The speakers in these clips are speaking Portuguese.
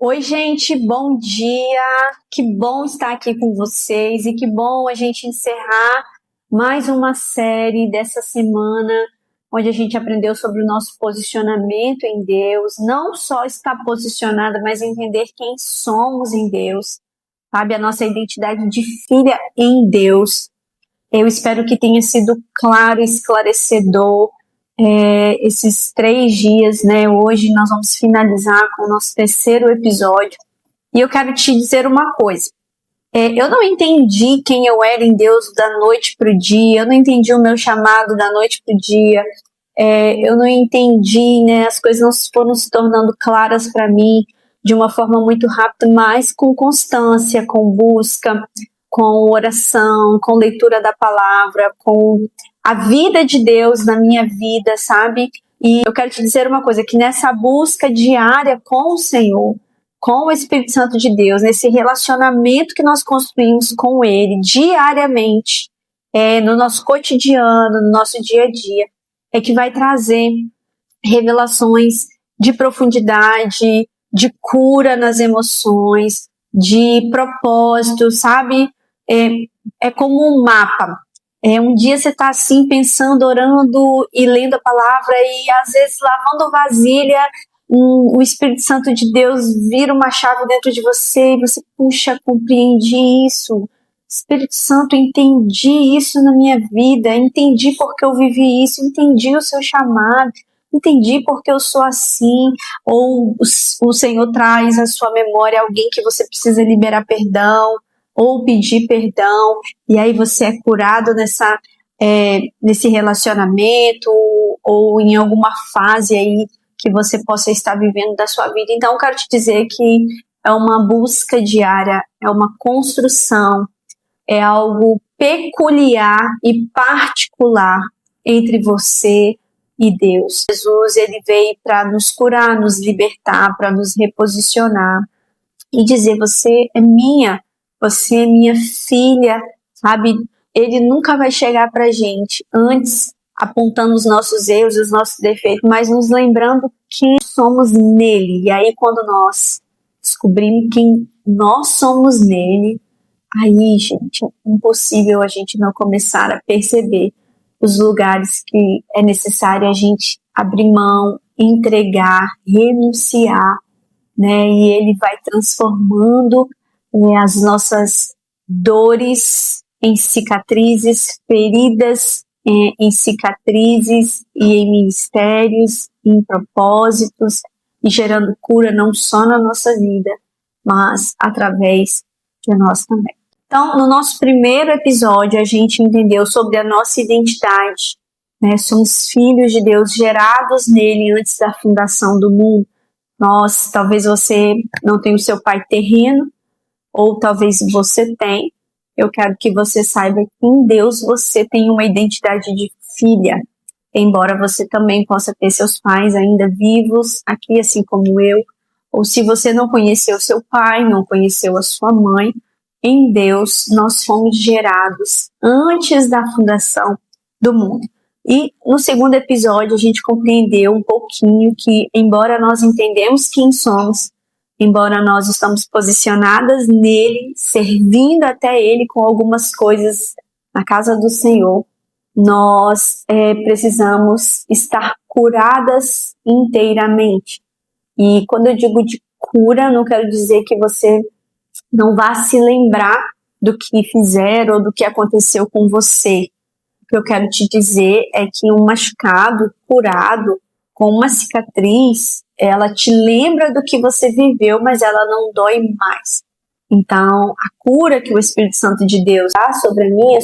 Oi, gente, bom dia. Que bom estar aqui com vocês e que bom a gente encerrar mais uma série dessa semana, onde a gente aprendeu sobre o nosso posicionamento em Deus, não só estar posicionada, mas entender quem somos em Deus, sabe? A nossa identidade de filha em Deus. Eu espero que tenha sido claro e esclarecedor esses 3 dias, né? Hoje nós vamos finalizar com o nosso terceiro episódio. E eu quero te dizer uma coisa. Eu não entendi quem eu era em Deus da noite para o dia, eu não entendi o meu chamado da noite para o dia, eu não entendi, né? As coisas não foram se tornando claras para mim de uma forma muito rápida, mas com constância, com busca, com oração, com leitura da palavra, com a vida de Deus na minha vida, sabe? E eu quero te dizer uma coisa, que nessa busca diária com o Senhor, com o Espírito Santo de Deus, nesse relacionamento que nós construímos com Ele diariamente, no nosso cotidiano, no nosso dia a dia, é que vai trazer revelações de profundidade, de cura nas emoções, de propósito, sabe? É como um mapa. Um dia você está assim, pensando, orando e lendo a palavra e às vezes lavando vasilha, o Espírito Santo de Deus vira uma chave dentro de você e você, puxa, compreendi isso. Espírito Santo, entendi isso na minha vida, entendi porque eu vivi isso, entendi o seu chamado, entendi porque eu sou assim. Ou o Senhor traz à sua memória alguém que você precisa liberar perdão ou pedir perdão, e aí você é curado nesse relacionamento ou em alguma fase aí que você possa estar vivendo da sua vida. Então eu quero te dizer que é uma busca diária, é uma construção, é algo peculiar e particular entre você e Deus. Jesus, ele veio para nos curar, nos libertar, para nos reposicionar e dizer: você é minha filha, sabe? Ele nunca vai chegar pra gente antes apontando os nossos erros, os nossos defeitos, mas nos lembrando quem somos nele. E aí quando nós descobrimos quem nós somos nele, aí, gente, é impossível a gente não começar a perceber os lugares que é necessário a gente abrir mão, entregar, renunciar, né? E ele vai transformando as nossas dores em cicatrizes, feridas em cicatrizes e em ministérios, em propósitos, e gerando cura não só na nossa vida, mas através de nós também. Então, no nosso primeiro episódio, a gente entendeu sobre a nossa identidade, né? Somos filhos de Deus, gerados nele antes da fundação do mundo. Talvez você não tenha o seu pai terreno, ou talvez você tenha. Eu quero que você saiba que em Deus você tem uma identidade de filha, embora você também possa ter seus pais ainda vivos aqui, assim como eu, ou se você não conheceu seu pai, não conheceu a sua mãe, em Deus nós fomos gerados antes da fundação do mundo. E no segundo episódio a gente compreendeu um pouquinho que, embora nós entendemos quem somos, embora nós estamos posicionadas nele, servindo até ele com algumas coisas na casa do Senhor, nós precisamos estar curadas inteiramente. E quando eu digo de cura, não quero dizer que você não vá se lembrar do que fizeram ou do que aconteceu com você. O que eu quero te dizer é que um machucado curado com uma cicatriz, ela te lembra do que você viveu, mas ela não dói mais. Então, a cura que o Espírito Santo de Deus dá sobre a minha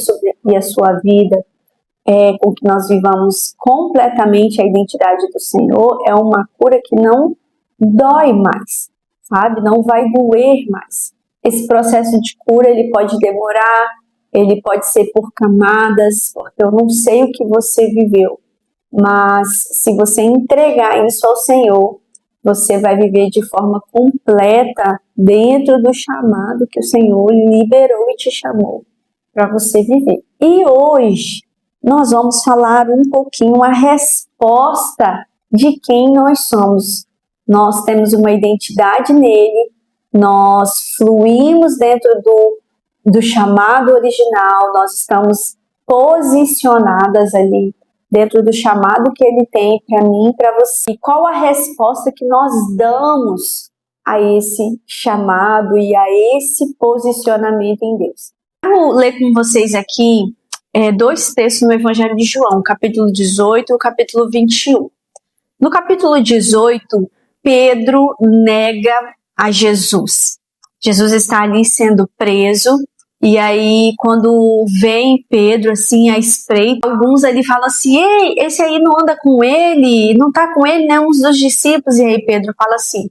e a sua vida, com que nós vivamos completamente a identidade do Senhor, é uma cura que não dói mais, sabe? Não vai doer mais. Esse processo de cura, ele pode demorar, ele pode ser por camadas, porque eu não sei o que você viveu, mas se você entregar isso ao Senhor, você vai viver de forma completa dentro do chamado que o Senhor liberou e te chamou para você viver. E hoje nós vamos falar um pouquinho a resposta de quem nós somos. nós temos uma identidade nele, nós fluímos dentro do chamado original, nós estamos posicionadas ali dentro do chamado que ele tem para mim e para você. E qual a resposta que nós damos a esse chamado e a esse posicionamento em Deus? Vou ler com vocês aqui dois textos no Evangelho de João, capítulo 18 e o capítulo 21. No capítulo 18, Pedro nega a Jesus. Jesus está ali sendo preso, e aí quando vem Pedro assim à espreita, alguns ali falam assim: ei, esse aí não anda com ele, não está com ele, né, uns dos discípulos. E aí Pedro fala assim: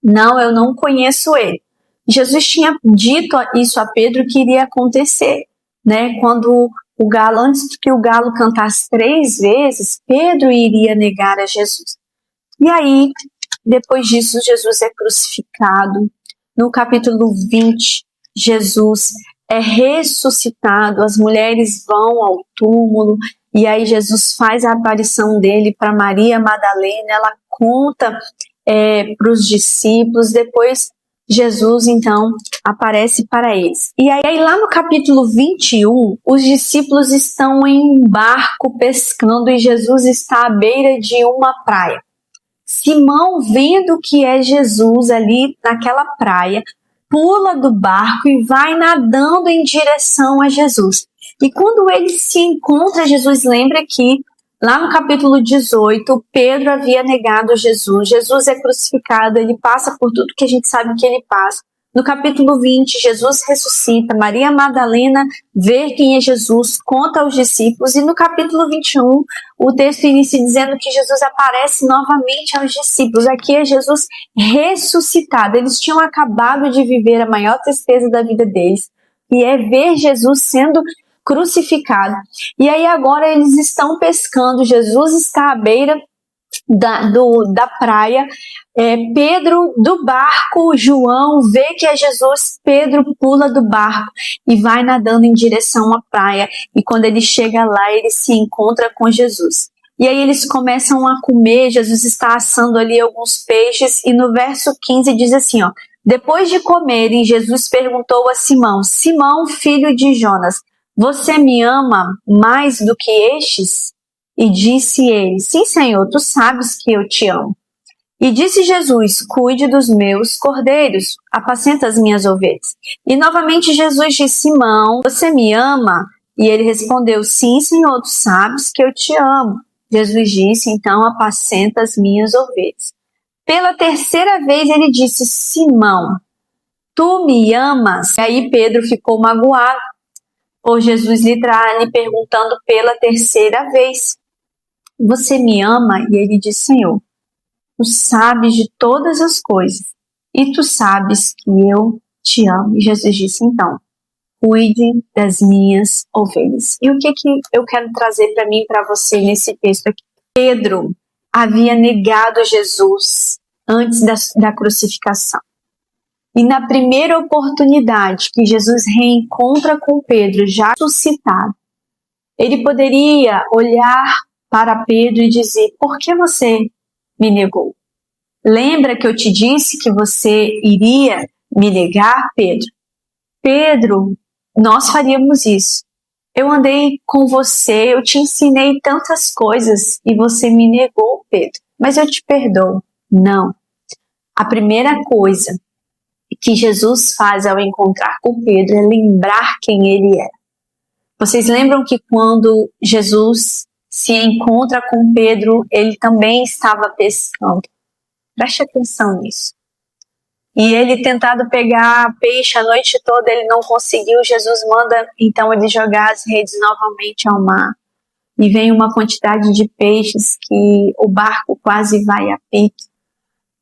não, eu não conheço ele. Jesus tinha dito isso a Pedro que iria acontecer, né? Quando o galo, antes que o galo cantasse 3 vezes, Pedro iria negar a Jesus. E aí, depois disso, Jesus é crucificado. No capítulo 20, Jesus é ressuscitado, as mulheres vão ao túmulo, e aí Jesus faz a aparição dele para Maria Madalena, ela conta para os discípulos, depois Jesus então aparece para eles. E aí lá no capítulo 21, os discípulos estão em um barco pescando e Jesus está à beira de uma praia. Simão, vendo que é Jesus ali naquela praia, pula do barco e vai nadando em direção a Jesus. E quando ele se encontra, Jesus lembra que lá no capítulo 18, Pedro havia negado Jesus. Jesus é crucificado, ele passa por tudo que a gente sabe que ele passa. No capítulo 20, Jesus ressuscita, Maria Madalena vê quem é Jesus, conta aos discípulos, e no capítulo 21, o texto inicia dizendo que Jesus aparece novamente aos discípulos. Aqui é Jesus ressuscitado. Eles tinham acabado de viver a maior tristeza da vida deles, que é ver Jesus sendo crucificado. E aí agora eles estão pescando, Jesus está à beira da praia, Pedro do barco, João vê que é Jesus, Pedro pula do barco e vai nadando em direção à praia, e quando ele chega lá, ele se encontra com Jesus. E aí eles começam a comer, Jesus está assando ali alguns peixes, e no verso 15 diz assim, ó: depois de comerem, Jesus perguntou a Simão: Simão, filho de Jonas, você me ama mais do que estes? E disse ele: sim, Senhor, tu sabes que eu te amo. E disse Jesus: cuide dos meus cordeiros, apacenta as minhas ovelhas. E novamente Jesus disse: Simão, você me ama? E ele respondeu: sim, Senhor, tu sabes que eu te amo. Jesus disse: então apacenta as minhas ovelhas. Pela terceira vez ele disse: Simão, tu me amas? E aí Pedro ficou magoado por Jesus lhe perguntando pela terceira vez: você me ama? E ele disse: Senhor, tu sabes de todas as coisas, e tu sabes que eu te amo. E Jesus disse: então, cuide das minhas ovelhas. E o que eu quero trazer para mim e para você nesse texto aqui? Pedro havia negado Jesus antes da crucificação. E na primeira oportunidade que Jesus reencontra com Pedro, já ressuscitado, ele poderia olhar para Pedro e dizer: por que você me negou? Lembra que eu te disse que você iria me negar, Pedro? Pedro, nós faríamos isso. Eu andei com você, eu te ensinei tantas coisas e você me negou, Pedro. Mas eu te perdoo. Não. A primeira coisa que Jesus faz ao encontrar com Pedro é lembrar quem ele é. Vocês lembram que quando Jesus se encontra com Pedro, ele também estava pescando. Preste atenção nisso. E ele tentado pegar peixe a noite toda, ele não conseguiu. Jesus manda então ele jogar as redes novamente ao mar. E vem uma quantidade de peixes que o barco quase vai a pique.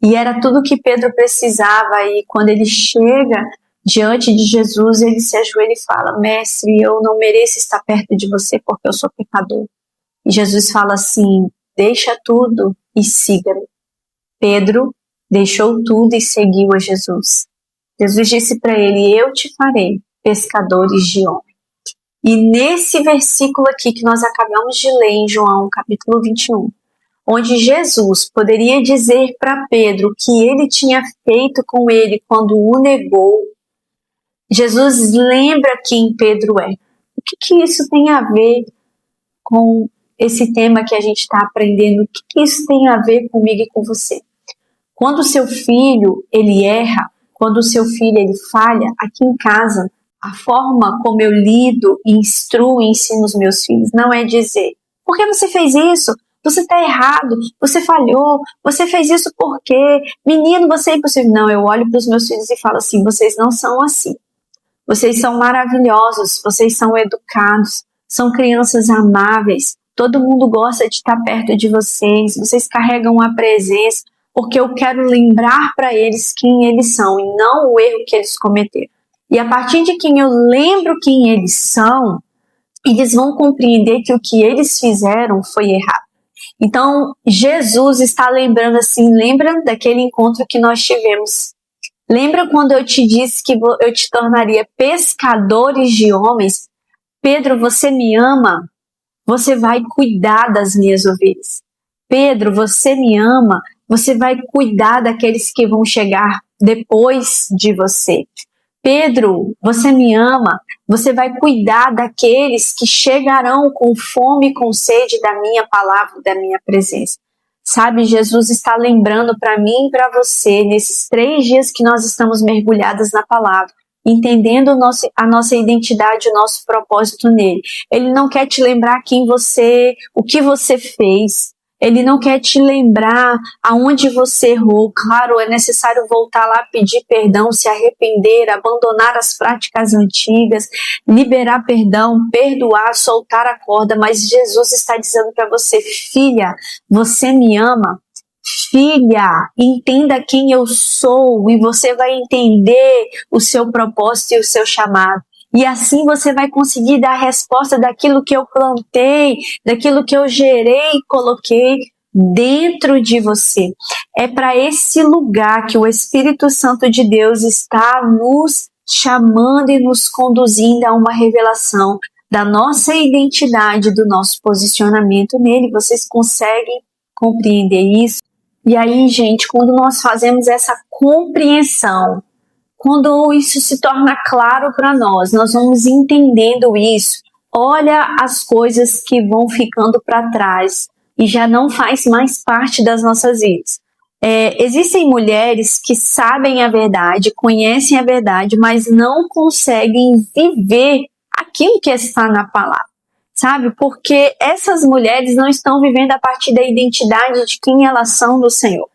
E era tudo que Pedro precisava. E quando ele chega diante de Jesus, ele se ajoelha e fala: mestre, eu não mereço estar perto de você porque eu sou pecador. E Jesus fala assim: deixa tudo e siga-me. Pedro deixou tudo e seguiu a Jesus. Jesus disse para ele: eu te farei pescadores de homens. E nesse versículo aqui que nós acabamos de ler em João, capítulo 21, onde Jesus poderia dizer para Pedro o que ele tinha feito com ele quando o negou, Jesus lembra quem Pedro é. O que isso tem a ver com esse tema que a gente está aprendendo? O que isso tem a ver comigo e com você? Quando o seu filho, ele erra, quando o seu filho, ele falha, aqui em casa, a forma como eu lido, instruo e ensino os meus filhos não é dizer: por que você fez isso? Você está errado, você falhou, você fez isso por quê? Menino, você é impossível. Não, eu olho para os meus filhos e falo assim: vocês não são assim. Vocês são maravilhosos, vocês são educados, são crianças amáveis, todo mundo gosta de estar perto de vocês, vocês carregam a presença, porque eu quero lembrar para eles quem eles são e não o erro que eles cometeram. E a partir de quem eu lembro quem eles são, eles vão compreender que o que eles fizeram foi errado. Então, Jesus está lembrando assim, lembra daquele encontro que nós tivemos. Lembra quando eu te disse que eu te tornaria pescadores de homens? Pedro, você me ama? Você vai cuidar das minhas ovelhas. Pedro, você me ama? Você vai cuidar daqueles que vão chegar depois de você. Pedro, você me ama? Você vai cuidar daqueles que chegarão com fome e com sede da minha palavra, da minha presença. Sabe, Jesus está lembrando para mim e para você, nesses 3 dias que nós estamos mergulhadas na palavra, entendendo a nossa identidade, o nosso propósito nele. Ele não quer te lembrar o que você fez. Ele não quer te lembrar aonde você errou. Claro, é necessário voltar lá, pedir perdão, se arrepender, abandonar as práticas antigas, liberar perdão, perdoar, soltar a corda. Mas Jesus está dizendo para você: filha, você me ama? Filha, entenda quem eu sou e você vai entender o seu propósito e o seu chamado. E assim você vai conseguir dar a resposta daquilo que eu plantei, daquilo que eu gerei e coloquei dentro de você. É para esse lugar que o Espírito Santo de Deus está nos chamando e nos conduzindo a uma revelação da nossa identidade, do nosso posicionamento nele. Vocês conseguem compreender isso? E aí, gente, quando nós fazemos essa compreensão, quando isso se torna claro para nós vamos entendendo isso. Olha as coisas que vão ficando para trás e já não faz mais parte das nossas vidas. Existem mulheres que sabem a verdade, conhecem a verdade, mas não conseguem viver aquilo que está na palavra, sabe? Porque essas mulheres não estão vivendo a partir da identidade de quem elas são no Senhor.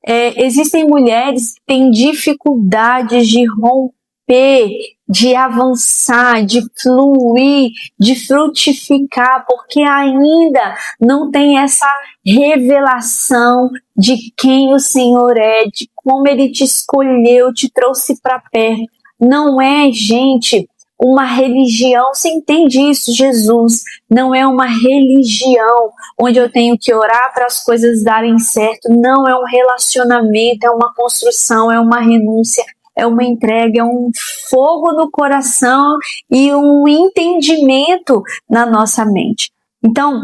Existem mulheres que têm dificuldades de romper, de avançar, de fluir, de frutificar, porque ainda não tem essa revelação de quem o Senhor é, de como Ele te escolheu, te trouxe para perto. Não é, gente, uma religião. Você entende isso? Jesus não é uma religião onde eu tenho que orar para as coisas darem certo. Não, é um relacionamento, é uma construção, é uma renúncia, é uma entrega, é um fogo no coração e um entendimento na nossa mente. Então,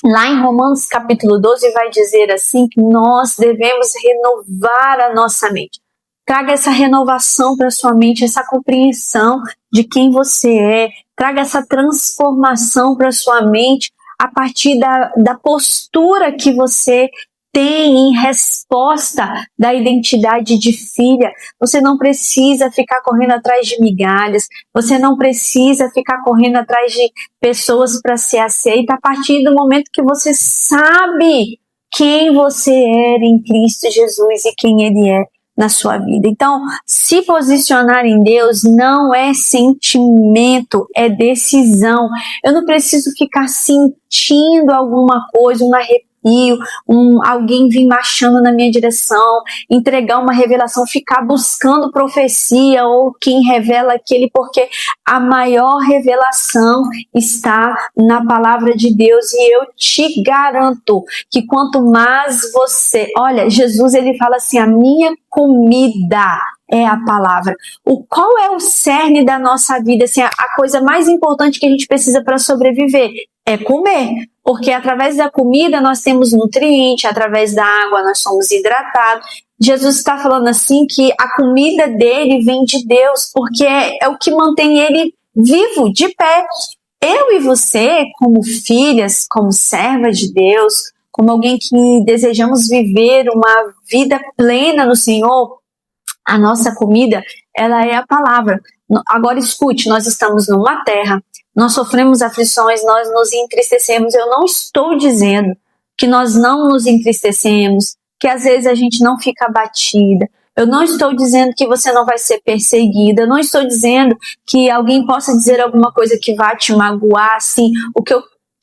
lá em Romanos capítulo 12 vai dizer assim que nós devemos renovar a nossa mente. Traga essa renovação para sua mente, essa compreensão de quem você é. Traga essa transformação para sua mente a partir da postura que você tem em resposta da identidade de filha. Você não precisa ficar correndo atrás de migalhas, você não precisa ficar correndo atrás de pessoas para ser aceita a partir do momento que você sabe quem você é em Cristo Jesus e quem Ele é na sua vida. Então, se posicionar em Deus não é sentimento, é decisão. Eu não preciso ficar sentindo alguma coisa, um arrepio, alguém vir marchando na minha direção, entregar uma revelação, ficar buscando profecia ou quem revela aquele, porque a maior revelação está na palavra de Deus e eu te garanto que quanto mais você... Olha, Jesus ele fala assim, a minha comida é a palavra. Qual é o cerne da nossa vida? Assim, a coisa mais importante que a gente precisa para sobreviver é comer. Porque através da comida nós temos nutriente, através da água nós somos hidratados. Jesus está falando assim que a comida dele vem de Deus, porque é o que mantém ele vivo, de pé. Eu e você, como filhas, como servas de Deus, como alguém que desejamos viver uma vida plena no Senhor, a nossa comida, ela é a palavra. Agora escute, nós estamos numa terra, nós sofremos aflições, nós nos entristecemos. Eu não estou dizendo que nós não nos entristecemos, que às vezes a gente não fica abatida. Eu não estou dizendo que você não vai ser perseguida. Eu não estou dizendo que alguém possa dizer alguma coisa que vá te magoar. Assim, o que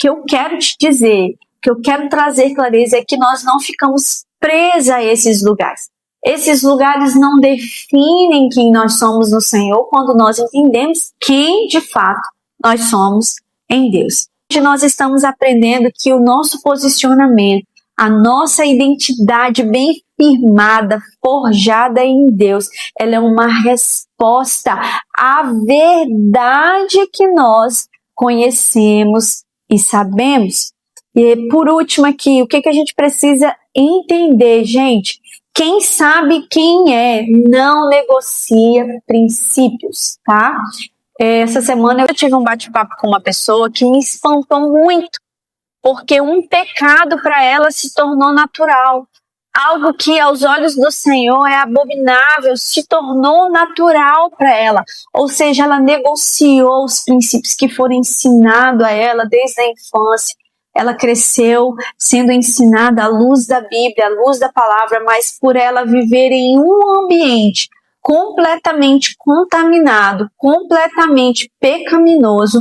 eu quero te dizer, o que eu quero trazer clareza é que nós não ficamos presos a esses lugares. Esses lugares não definem quem nós somos no Senhor quando nós entendemos quem de fato nós somos em Deus. Hoje nós estamos aprendendo que o nosso posicionamento, a nossa identidade bem firmada, forjada em Deus, ela é uma resposta à verdade que nós conhecemos e sabemos. E por último aqui, o que a gente precisa entender, gente? Quem sabe quem é, não negocia princípios, tá? Essa semana eu tive um bate-papo com uma pessoa que me espantou muito, porque um pecado para ela se tornou natural. Algo que aos olhos do Senhor é abominável, se tornou natural para ela. Ou seja, ela negociou os princípios que foram ensinados a ela desde a infância. Ela cresceu sendo ensinada à luz da Bíblia, à luz da palavra, mas por ela viver em um ambiente completamente contaminado, completamente pecaminoso,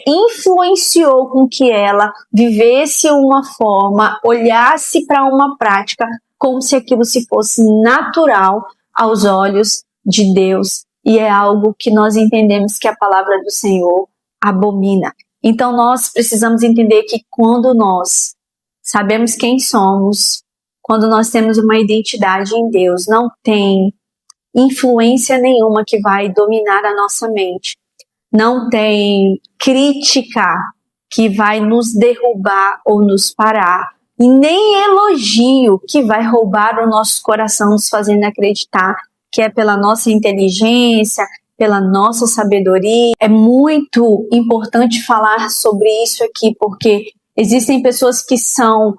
influenciou com que ela vivesse uma forma, olhasse para uma prática como se aquilo se fosse natural aos olhos de Deus, e é algo que nós entendemos que a palavra do Senhor abomina. Então nós precisamos entender que quando nós sabemos quem somos, quando nós temos uma identidade em Deus, não tem influência nenhuma que vai dominar a nossa mente. Não tem crítica que vai nos derrubar ou nos parar. E nem elogio que vai roubar o nosso coração, nos fazendo acreditar que é pela nossa inteligência, pela nossa sabedoria. É muito importante falar sobre isso aqui, porque existem pessoas que são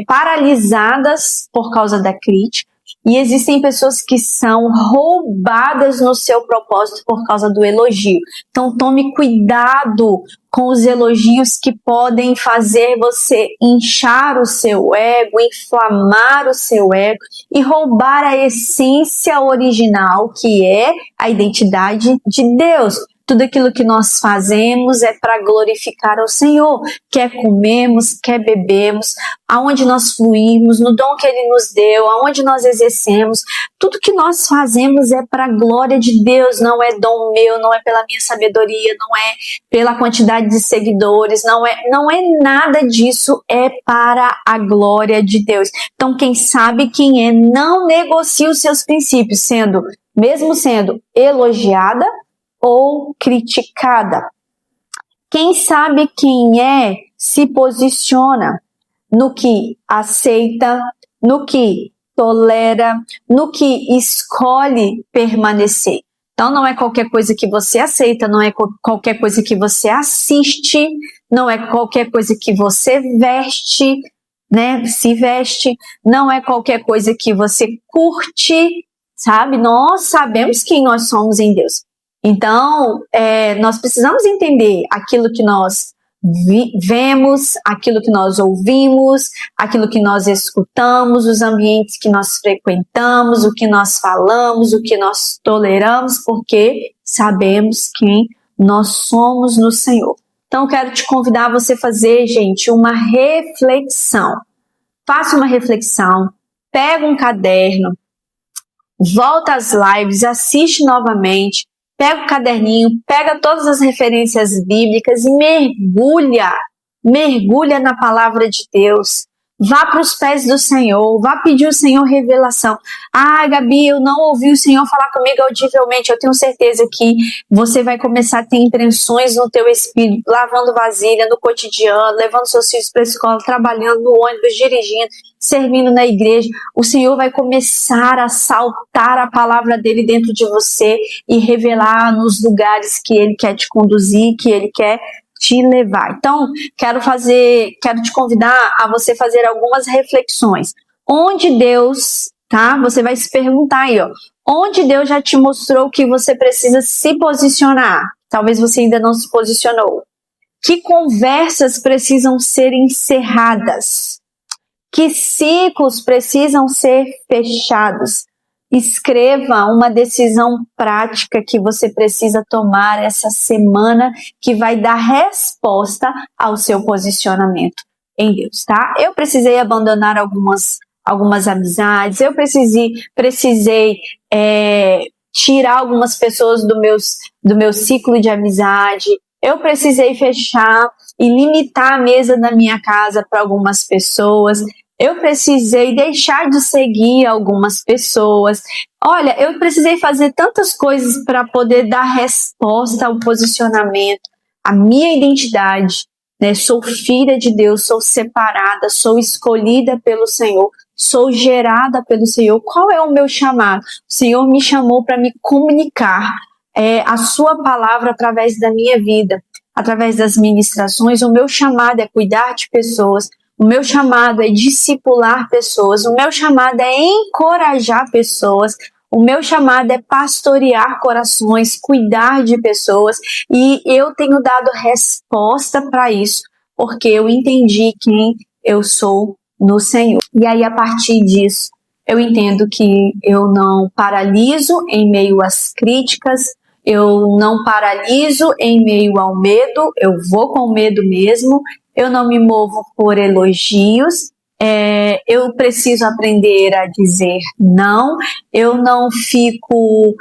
paralisadas por causa da crítica, e existem pessoas que são roubadas no seu propósito por causa do elogio. Então tome cuidado com os elogios que podem fazer você inchar o seu ego, inflamar o seu ego e roubar a essência original, que é a identidade de Deus. Tudo aquilo que nós fazemos é para glorificar ao Senhor. Quer comemos, quer bebemos, aonde nós fluímos, no dom que Ele nos deu, aonde nós exercemos, tudo que nós fazemos é para a glória de Deus, não é dom meu, não é pela minha sabedoria, não é pela quantidade de seguidores, não é nada disso, é para a glória de Deus. Então quem sabe quem é, não negocia os seus princípios, mesmo sendo elogiada ou criticada. Quem sabe quem é, se posiciona no que aceita, no que tolera, no que escolhe permanecer. Então não é qualquer coisa que você aceita, não é qualquer coisa que você assiste, não é qualquer coisa que você veste, né? Se veste, não é qualquer coisa que você curte, sabe? Nós sabemos quem nós somos em Deus. Então, nós precisamos entender aquilo que nós vemos, aquilo que nós ouvimos, aquilo que nós escutamos, os ambientes que nós frequentamos, o que nós falamos, o que nós toleramos, porque sabemos quem nós somos no Senhor. Então, eu quero te convidar a você fazer, gente, uma reflexão. Faça uma reflexão, pega um caderno, volta às lives, assiste novamente, pega o caderninho, pega todas as referências bíblicas e mergulha na palavra de Deus. Vá para os pés do Senhor, vá pedir ao Senhor revelação. Ah, Gabi, eu não ouvi o Senhor falar comigo audivelmente. Eu tenho certeza que você vai começar a ter impressões no teu espírito, lavando vasilha no cotidiano, levando seus filhos para a escola, trabalhando no ônibus, dirigindo, servindo na igreja. O Senhor vai começar a saltar a palavra dele dentro de você e revelar nos lugares que ele quer te conduzir, que ele quer te levar. Então, quero te convidar a você fazer algumas reflexões. Onde Deus, tá? Você vai se perguntar aí, ó. Onde Deus já te mostrou que você precisa se posicionar? Talvez você ainda não se posicionou. Que conversas precisam ser encerradas? Que ciclos precisam ser fechados? Escreva uma decisão prática que você precisa tomar essa semana que vai dar resposta ao seu posicionamento em Deus, tá? Eu precisei abandonar algumas amizades, eu precisei tirar algumas pessoas do meu ciclo de amizade, eu precisei fechar e limitar a mesa da minha casa para algumas pessoas. Eu precisei deixar de seguir algumas pessoas. Olha, eu precisei fazer tantas coisas para poder dar resposta ao posicionamento, à minha identidade, né? Sou filha de Deus, sou separada, sou escolhida pelo Senhor, sou gerada pelo Senhor. Qual é o meu chamado? O Senhor me chamou para me comunicar a sua palavra através da minha vida, através das ministrações. O meu chamado é cuidar de pessoas. O meu chamado é discipular pessoas, o meu chamado é encorajar pessoas, o meu chamado é pastorear corações, cuidar de pessoas, e eu tenho dado resposta para isso, porque eu entendi quem eu sou no Senhor. E aí, a partir disso, eu entendo que eu não paraliso em meio às críticas, eu não paraliso em meio ao medo, eu vou com medo mesmo. Eu não me movo por elogios, eu preciso aprender a dizer não, eu não fico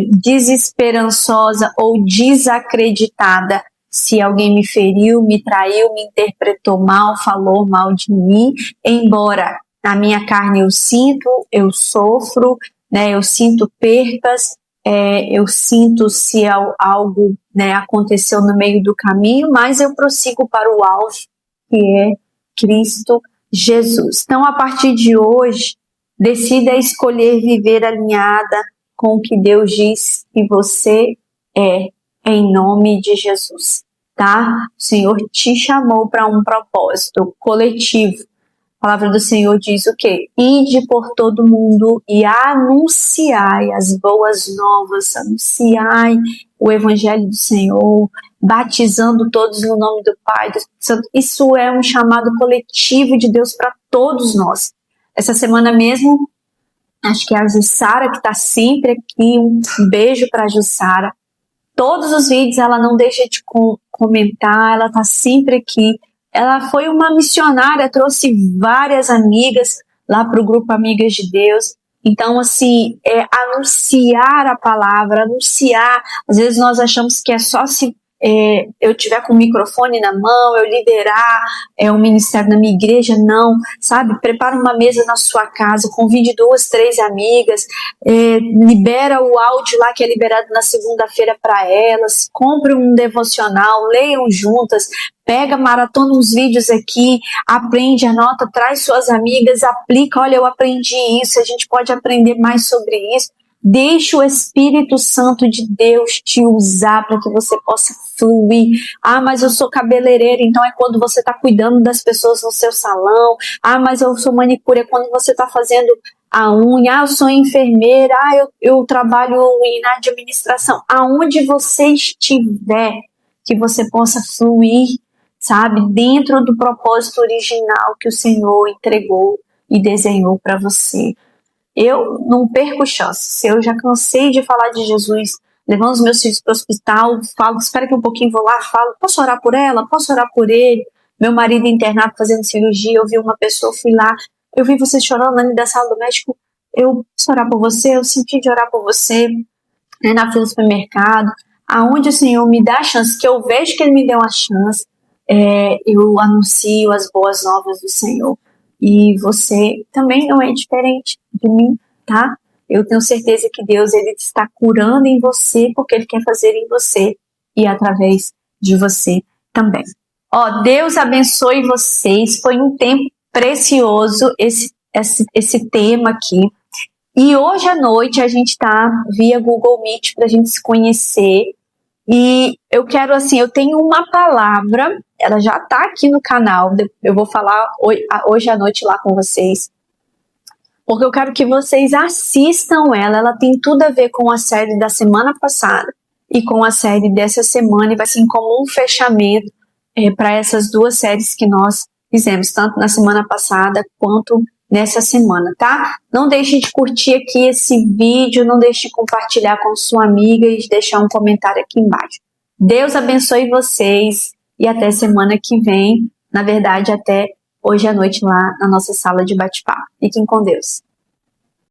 desesperançosa ou desacreditada se alguém me feriu, me traiu, me interpretou mal, falou mal de mim, embora na minha carne eu sinto, eu sofro, né, eu sinto percas, eu sinto se algo, né, aconteceu no meio do caminho, mas eu prossigo para o alvo, que é Cristo Jesus. Então, a partir de hoje, decida escolher viver alinhada com o que Deus diz que você é, em nome de Jesus, tá? O Senhor te chamou para um propósito coletivo. A palavra do Senhor diz o quê? Ide por todo mundo e anunciai as boas novas, anunciai o evangelho do Senhor, batizando todos no nome do Pai, do Espírito Santo. Isso é um chamado coletivo de Deus para todos nós. Essa semana mesmo, acho que é a Jussara que está sempre aqui, um beijo para a Jussara. Todos os vídeos ela não deixa de comentar, ela está sempre aqui. Ela foi uma missionária, trouxe várias amigas lá para o grupo Amigas de Deus. Então, assim, anunciar a palavra, anunciar. Às vezes nós achamos que é só se eu tiver com o microfone na mão, eu liderar um ministério na minha igreja. Não, sabe? Prepara uma mesa na sua casa, convide 2, 3 amigas, libera o áudio lá que é liberado na segunda-feira para elas, compre um devocional, leiam juntas, pega, maratona uns vídeos aqui, aprende, anota, traz suas amigas, aplica. Olha, eu aprendi isso, a gente pode aprender mais sobre isso. Deixa o Espírito Santo de Deus te usar para que você possa fluir. Ah, mas eu sou cabeleireira, então é quando você está cuidando das pessoas no seu salão. Ah, mas eu sou manicure, é quando você está fazendo a unha. Ah, eu sou enfermeira. Ah, eu trabalho na administração. Aonde você estiver, que você possa fluir, sabe, dentro do propósito original que o Senhor entregou e desenhou para você. Eu não perco chance. Se eu já cansei de falar de Jesus, levando os meus filhos para o hospital, falo, espera que um pouquinho, vou lá, falo, posso orar por ela? Posso orar por ele? Meu marido internado fazendo cirurgia, eu vi uma pessoa, fui lá, eu vi você chorando ali da sala do médico, eu posso orar por você? Eu senti de orar por você, na fila do supermercado, aonde o Senhor me dá a chance, que eu vejo que Ele me deu uma chance, eu anuncio as boas novas do Senhor. E você também não é diferente de mim, tá? Eu tenho certeza que Deus ele está curando em você porque Ele quer fazer em você e através de você também. Ó, Deus abençoe vocês. Foi um tempo precioso esse tema aqui. E hoje à noite a gente tá via Google Meet para a gente se conhecer. E eu quero, assim, eu tenho uma palavra, ela já tá aqui no canal, eu vou falar hoje à noite lá com vocês, porque eu quero que vocês assistam ela tem tudo a ver com a série da semana passada e com a série dessa semana, e vai ser como um fechamento para essas duas séries que nós fizemos, tanto na semana passada quanto nessa semana, tá? Não deixe de curtir aqui esse vídeo, não deixe de compartilhar com sua amiga e de deixar um comentário aqui embaixo. Deus abençoe vocês e até semana que vem, na verdade até hoje à noite lá na nossa sala de bate-papo. Fiquem com Deus.